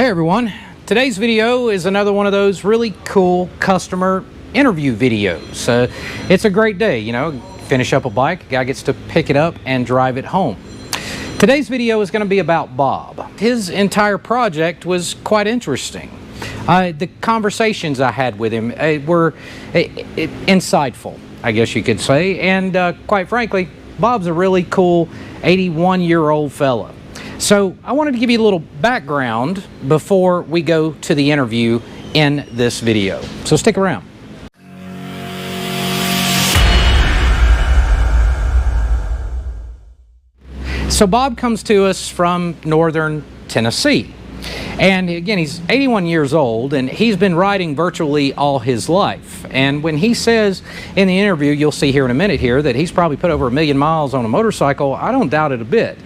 Hey everyone, today's video is another one of those really cool customer interview videos. It's a great day, you know, finish up a bike, guy gets to pick it up and drive it home. Today's video is going to be about Bob. His entire project was quite interesting. The conversations I had with him were insightful, I guess you could say, and quite frankly, Bob's a really cool 81-year-old fella. So I wanted to give you a little background before we go to the interview in this video. So stick around. So Bob comes to us from northern Tennessee. And again, he's 81 years old and he's been riding virtually all his life. And when he says in the interview, you'll see here in a minute here, that he's probably put over 1 million miles on a motorcycle, I don't doubt it a bit.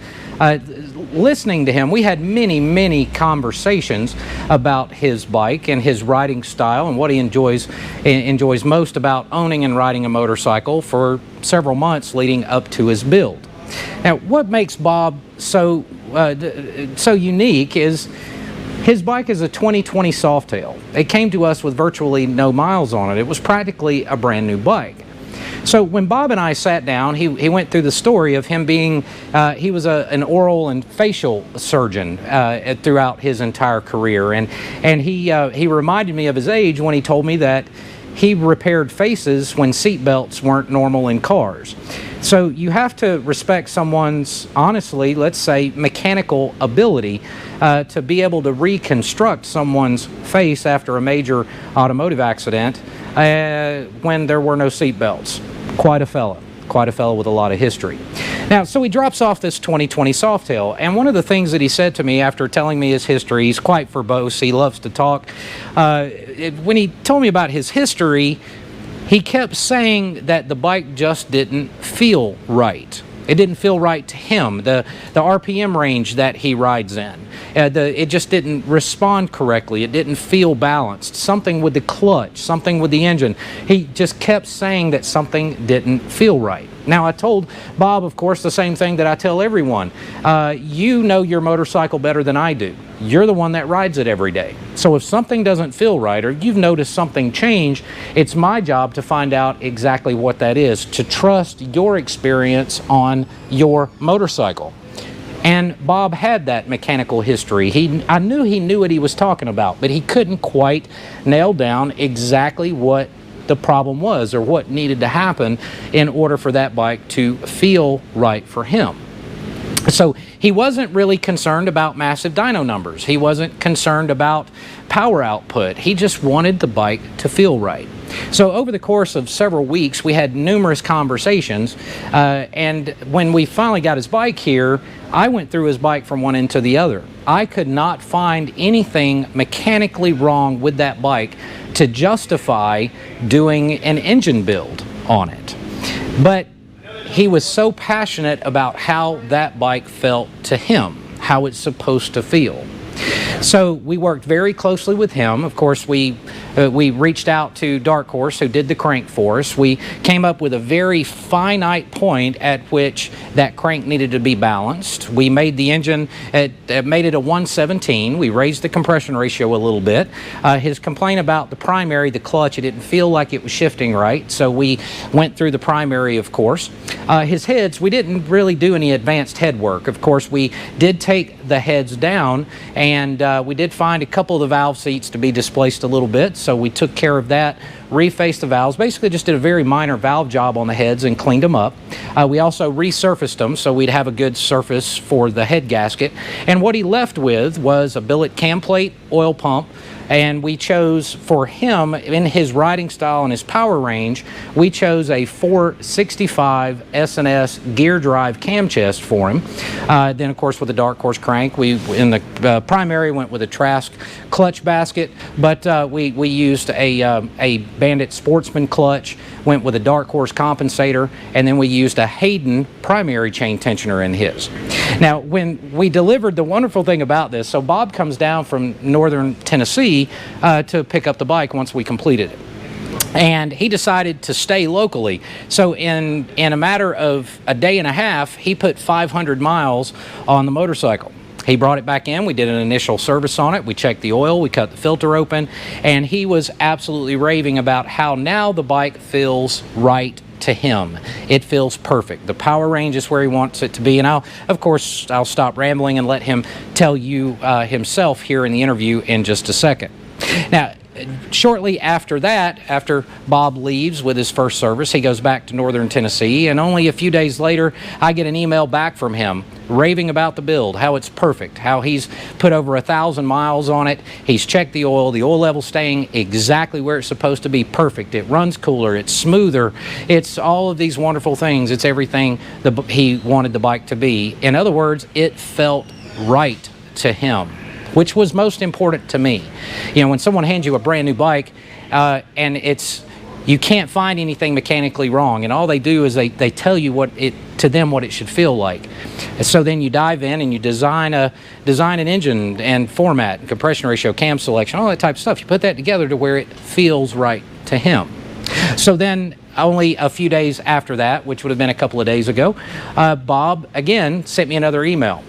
Listening to him, we had many conversations about his bike and his riding style and what he enjoys most about owning and riding a motorcycle for several months leading up to his build. Now, what makes Bob so unique is his bike is a 2020 Softail. It came to us with virtually no miles on it. It was practically a brand new bike. So when Bob and I sat down, he went through the story of him being, he was an oral and facial surgeon throughout his entire career. And he reminded me of his age when he told me that he repaired faces when seat belts weren't normal in cars. So you have to respect someone's, honestly, let's say, mechanical ability to be able to reconstruct someone's face after a major automotive accident when there were no seat belts. Quite a fella with a lot of history. Now, so he drops off this 2020 Softail, and one of the things that he said to me after telling me his history, he's quite verbose, he loves to talk. When he told me about his history, he kept saying that the bike just didn't feel right. It didn't feel right to him. The RPM range that he rides in, it just didn't respond correctly. It didn't feel balanced. Something with the clutch, something with the engine. He just kept saying that something didn't feel right. Now, I told Bob, of course, the same thing that I tell everyone. You know your motorcycle better than I do. You're the one that rides it every day. So if something doesn't feel right or you've noticed something change, it's my job to find out exactly what that is, to trust your experience on your motorcycle. And Bob had that mechanical history. I knew he knew what he was talking about, but he couldn't quite nail down exactly what the problem was or what needed to happen in order for that bike to feel right for him. So he wasn't really concerned about massive dyno numbers. He wasn't concerned about power output. He just wanted the bike to feel right. So over the course of several weeks, we had numerous conversations, and when we finally got his bike here, I went through his bike from one end to the other. I could not find anything mechanically wrong with that bike to justify doing an engine build on it. But he was so passionate about how that bike felt to him, how it's supposed to feel. So we worked very closely with him. Of course, we reached out to Dark Horse, who did the crank for us. We came up with a very finite point at which that crank needed to be balanced. We made the engine, made it a 117. We raised the compression ratio a little bit. His complaint about the primary, the clutch, it didn't feel like it was shifting right. So we went through the primary, of course. His heads, we didn't really do any advanced head work. Of course, we did take the heads down, and we did find a couple of the valve seats to be displaced a little bit, so we took care of that, refaced the valves, basically just did a very minor valve job on the heads and cleaned them up. We also resurfaced them so we'd have a good surface for the head gasket, and what he left with was a billet cam plate, oil pump, and we chose for him, in his riding style and his power range, we chose a 465 S&S gear drive cam chest for him. Then, of course, with the Dark Horse crank, we in the primary went with a Trask clutch basket, but we used a Bandit Sportsman clutch, went with a Dark Horse compensator, and then we used a Hayden primary chain tensioner in his. Now, when we delivered, the wonderful thing about this, so Bob comes down from northern Tennessee to pick up the bike once we completed it. And he decided to stay locally. So in a matter of a day and a half, he put 500 miles on the motorcycle. He brought it back in. We did an initial service on it. We checked the oil. We cut the filter open. And he was absolutely raving about how now the bike feels right to him. It feels perfect. The power range is where he wants it to be. And I'll stop rambling and let him tell you himself here in the interview in just a second. Now, shortly after that, after Bob leaves with his first service, he goes back to northern Tennessee, and only a few days later, I get an email back from him raving about the build, how it's perfect, how he's put over 1,000 miles on it. He's checked the oil level staying exactly where it's supposed to be, perfect. It runs cooler, it's smoother, it's all of these wonderful things. It's everything he wanted the bike to be. In other words, it felt right to him, which was most important to me. You know, when someone hands you a brand new bike and you can't find anything mechanically wrong, and all they do is they tell you what it should feel like. So then you dive in and you design an engine and format, and compression ratio, cam selection, all that type of stuff. You put that together to where it feels right to him. So then only a few days after that, which would have been a couple of days ago, Bob again sent me another email.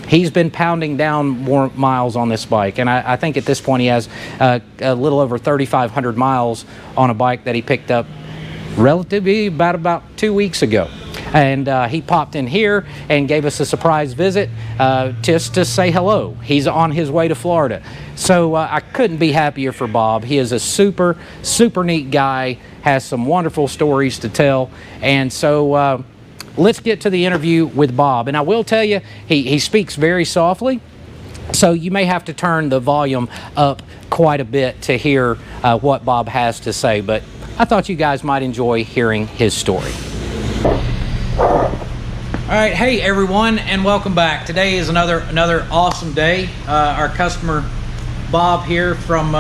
He's been pounding down more miles on this bike, and I think at this point he has a little over 3,500 miles on a bike that he picked up relatively about 2 weeks ago. And he popped in here and gave us a surprise visit just to say hello. He's on his way to Florida. So I couldn't be happier for Bob. He is a super, super neat guy, has some wonderful stories to tell, and so let's get to the interview with Bob. And I will tell you, he speaks very softly, so you may have to turn the volume up quite a bit to hear what Bob has to say, but I thought you guys might enjoy hearing his story. All right, hey everyone, and welcome back. Today is another awesome day. Our customer Bob here from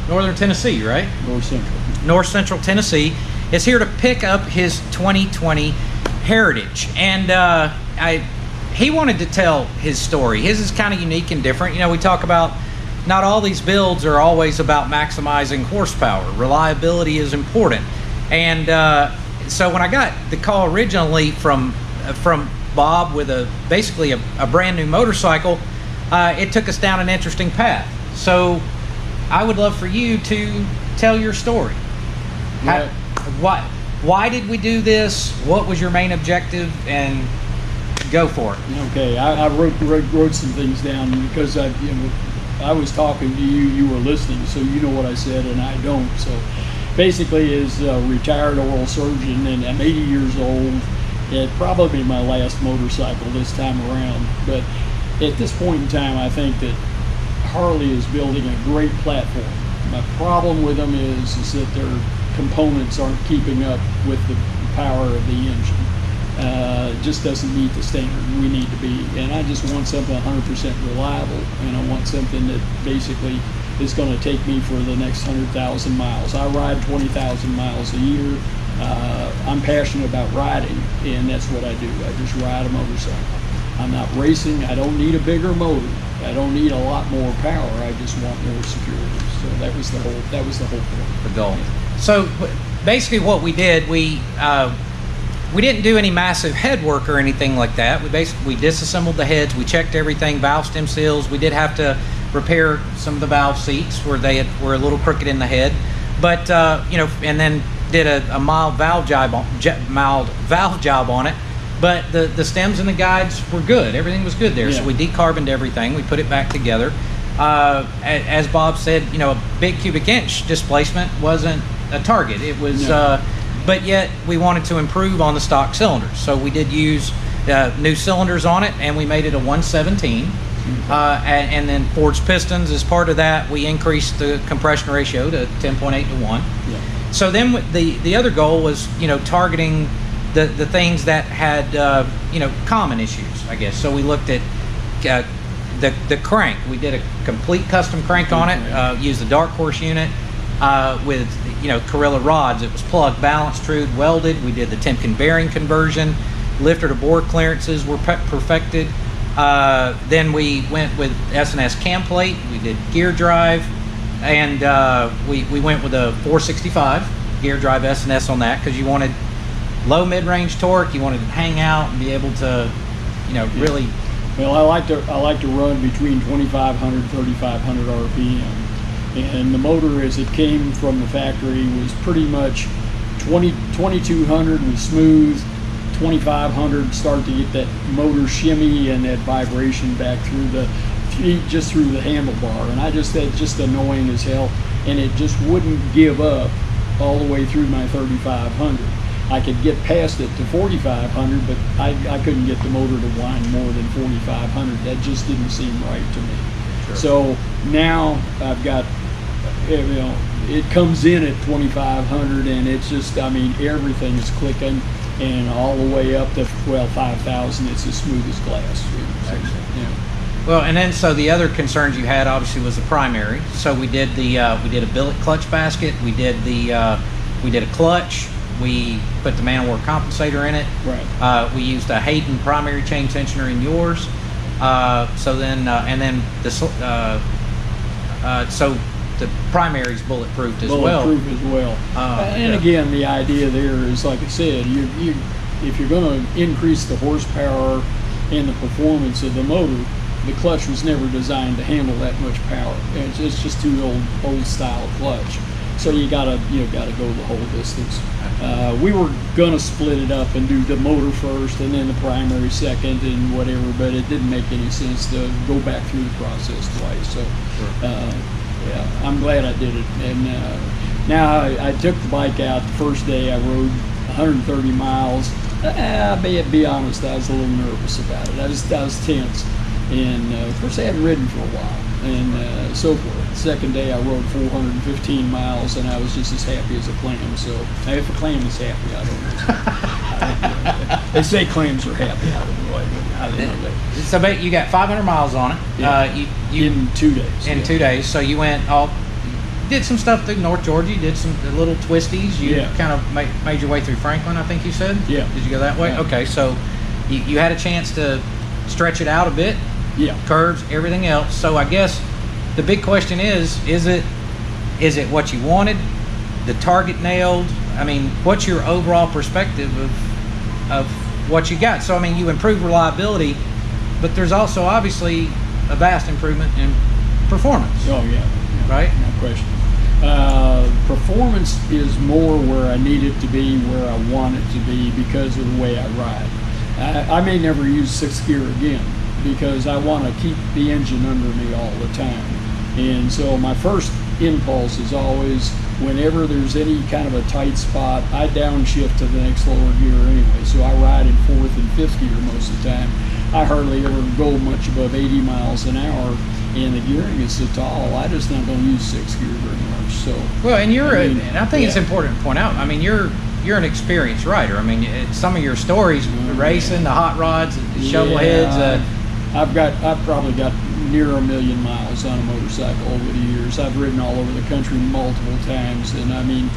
northern Tennessee, right? North Central Tennessee is here to pick up his 2020 Heritage, and he wanted to tell his story. His is kind of unique and different. You know, we talk about not all these builds are always about maximizing horsepower. Reliability is important, and so when I got the call originally from Bob with basically a brand new motorcycle, it took us down an interesting path. So I would love for you to tell your story. Yeah. Why did we do this? What was your main objective? And go for it. Okay, I wrote some things down because I was talking to you, you were listening, so you know what I said and I don't. So basically, is a retired oral surgeon, and I'm 80 years old. It probably my last motorcycle this time around, but at this point in time, I think that Harley is building a great platform. My problem with them is that their components aren't keeping up with the power of the engine. It just doesn't meet the standard we need to be, and I just want something 100% reliable, and I want something that basically is going to take me for the next 100,000 miles. I ride 20,000 miles a year. I'm passionate about riding, and that's what I do. I just ride a motorcycle. I'm not racing. I don't need a bigger motor. I don't need a lot more power. I just want more security. So that was the whole point. The goal. So basically, what we did, we didn't do any massive head work or anything like that. We disassembled the heads. We checked everything, valve stem seals. We did have to repair some of the valve seats where they were a little crooked in the head, but and then did a mild valve job on it. But the stems and the guides were good. Everything was good there. Yeah. So we decarboned everything. We put it back together. As Bob said, a big cubic inch displacement wasn't a target. It was, but yet we wanted to improve on the stock cylinders. So we did use new cylinders on it, and we made it a 117. And then Ford's pistons, as part of that, we increased the compression ratio to 10.8 to 1. Yeah. So then the other goal was, targeting the things that had, common issues, I guess. So we looked at the crank. We did a complete custom crank on it, used the Dark Horse unit with, Carilla rods. It was plugged, balanced, trued, welded. We did the Timken bearing conversion. Lifter to bore clearances were perfected. Then we went with S&S cam plate. We did gear drive, and we went with a 465 gear drive S&S on that because you wanted low mid-range torque. You wanted to hang out and be able to, really Well, I like to run between 2,500 and 3,500 RPM. And the motor, as it came from the factory, was pretty much 2,200 was smooth, 2,500 start to get that motor shimmy and that vibration back through the just through the handlebar, and that just annoying as hell, and it just wouldn't give up all the way through my 3,500. I could get past it to 4,500, but I couldn't get the motor to whine more than 4,500. That just didn't seem right to me. Sure. So now I've got, it comes in at 2,500, and it's just, I mean, everything is clicking, and all the way up to 5,000, it's as smooth as glass. Well, and then so the other concerns you had obviously was the primary. So we did a billet clutch basket. We did a clutch. We put the man-of-war compensator in it. Right. We used a Hayden primary chain tensioner in yours. So the primary's bulletproofed as well. Bulletproof as well. And again, the idea there is, like I said, if you're going to increase the horsepower and the performance of the motor, the clutch was never designed to handle that much power. It's just too old style clutch. So you gotta go the whole distance. We were gonna split it up and do the motor first and then the primary second and whatever, but it didn't make any sense to go back through the process twice. So yeah, I'm glad I did it. And now I took the bike out. The first day I rode 130 miles. Be honest, I was a little nervous about it. I was tense. And of course, I hadn't ridden for a while, and so forth. The second day, I rode 415 miles, and I was just as happy as a clam. So, if a clam is happy, I don't know. They say clams are happy. I don't know that. So, you got 500 miles on it. Yeah. In 2 days. In 2 days. So you did some stuff through North Georgia. You did some little twisties. You kind of made your way through Franklin, I think you said. Yeah. Did you go that way? Yeah. Okay. So you had a chance to stretch it out a bit. Yeah. Curves, everything else. So I guess the big question is it what you wanted? The target nailed? I mean, what's your overall perspective of what you got? So I mean, you improved reliability, but there's also obviously a vast improvement in performance. Oh yeah. Right? No question. Performance is more where I need it to be, where I want it to be because of the way I ride. I may never use sixth gear again, because I want to keep the engine under me all the time. And so my first impulse is always, whenever there's any kind of a tight spot, I downshift to the next lower gear anyway. So I ride in fourth and fifth gear most of the time. I hardly ever go much above 80 miles an hour, and the gearing is so tall, I just not going to use sixth gear very much. So well, and and I think it's important to point out, I mean, you're an experienced rider. I mean, some of your stories, racing, the hot rods, the shovel heads, I've probably got near 1 million miles on a motorcycle over the years. I've ridden all over the country multiple times, and I mean,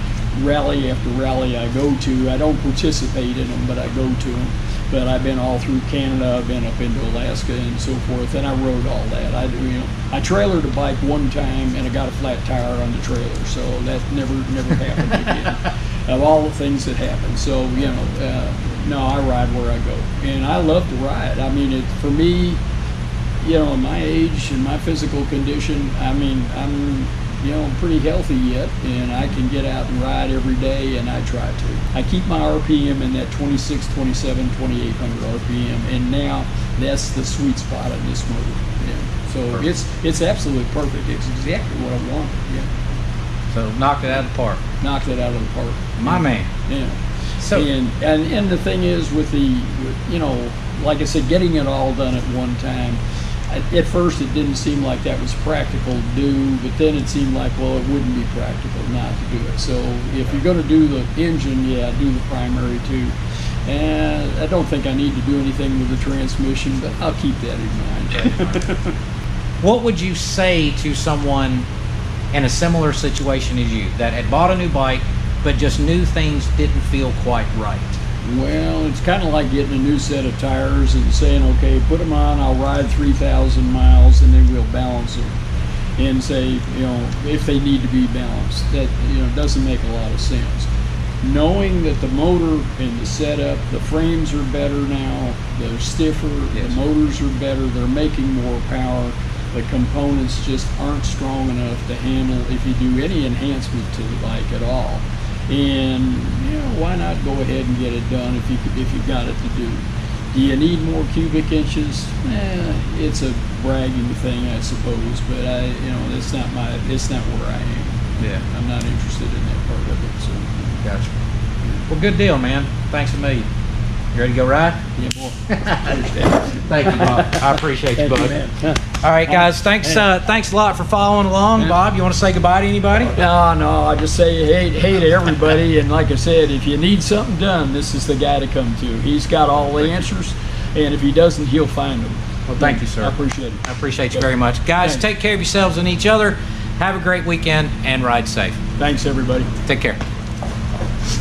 rally after rally I go to. I don't participate in them, but I go to them. But I've been all through Canada. I've been up into Alaska and so forth, and I rode all that. I trailered a bike one time, and I got a flat tire on the trailer, so that never happened again. Of all the things that happen, so no, I ride where I go, and I love to ride. I mean, for me, at my age and my physical condition, I mean, I'm pretty healthy yet, and I can get out and ride every day, and I try to. I keep my RPM in that 26, 27, 2800 RPM, and now that's the sweet spot of this motor. Yeah. So it's absolutely perfect. It's exactly what I wanted. Yeah. So knocked it out of the park. Knocked it out of the park. My man. Yeah. So and the thing is with like I said, getting it all done at one time. At first, it didn't seem like that was practical to do, but then it seemed like, well, it wouldn't be practical not to do it. So if you're going to do the engine, do the primary too. And I don't think I need to do anything with the transmission, but I'll keep that in mind. What would you say to someone in a similar situation as you that had bought a new bike but just knew things didn't feel quite right? Well, it's kind of like getting a new set of tires and saying, okay, put them on, I'll ride 3,000 miles, and then we'll balance them. And say, if they need to be balanced. That, doesn't make a lot of sense. knowing that the motor and the setup, the frames are better now, they're stiffer, the motors are better, they're making more power. The components just aren't strong enough to handle if you do any enhancement to the bike at all. And why not go ahead and get it done if you got it to do? Do you need more cubic inches? It's a bragging thing, I suppose, but it's not where I am. Yeah, I'm not interested in that part of it. So, gotcha. Well, good deal, man. Thanks a million. You ready to go ride? Yeah, boy. Thank you, Bob. I appreciate you, Thank you, bud. man. All right, guys. Thanks a lot for following along. Bob, you want to say goodbye to anybody? No. I just say hey to everybody. And like I said, if you need something done, this is the guy to come to. He's got all the answers, and if he doesn't, he'll find them. Well, thank you, sir. I appreciate it. I appreciate you very much. Guys, take care of yourselves and each other. Have a great weekend and ride safe. Thanks, everybody. Take care.